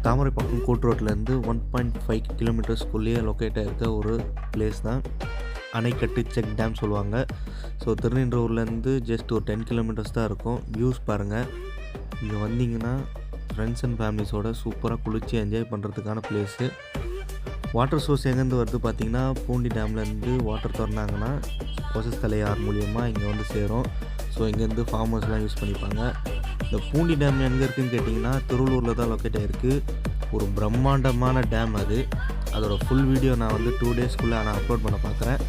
தாமரைப்பாக்கம் கூட்டு ரோட்லேருந்து 1.5 கிலோமீட்டர்ஸ்குள்ளேயே லொக்கேட் ஆகிருக்க ஒரு பிளேஸ் தான் அணைக்கட்டு செக் டேம் சொல்லுவாங்க. ஸோ திருநின்றவூர்லேருந்து ஜஸ்ட் ஒரு 10 கிலோமீட்டர்ஸ் தான் இருக்கும். வியூஸ் பாருங்கள். இங்கே வந்தீங்கன்னா ஃப்ரெண்ட்ஸ் அண்ட் ஃபேமிலிஸோட சூப்பராக குளித்து என்ஜாய் பண்ணுறதுக்கான பிளேஸு. வாட்டர் சோர்ஸ் எங்கேருந்து வருது பார்த்திங்கன்னா, பூண்டி டேம்லேருந்து வாட்டர் திறந்தாங்கன்னா கொசஸ்தலை ஆறு மூலியமாக இங்கே வந்து சேரும். ஸோ இங்கேருந்து ஃபார்மர்ஸ்லாம் யூஸ் பண்ணிப்பாங்க. இந்த பூண்டி டேம் எங்கே இருக்குதுன்னு கேட்டிங்கன்னா, திருவள்ளூரில் தான் லொக்கேட் ஆகிருக்கு. ஒரு பிரம்மாண்டமான டேம் அது. அதோட ஃபுல் வீடியோ நான் வந்து 2 டேஸ்க்குள்ளே நான் அப்லோட் பண்ண பார்க்குறேன்.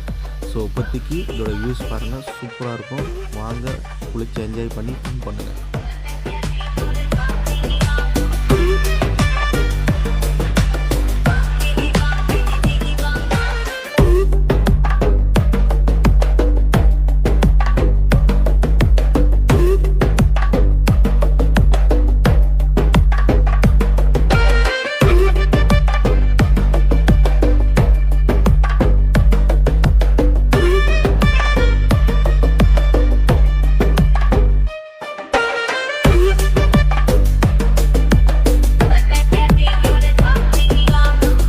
ஸோ இப்போதைக்கு இதோட வியூஸ் பாருங்கள், சூப்பராக இருக்கும். வாங்க குளித்து என்ஜாய் பண்ணி ஃபன் பண்ணுங்கள்.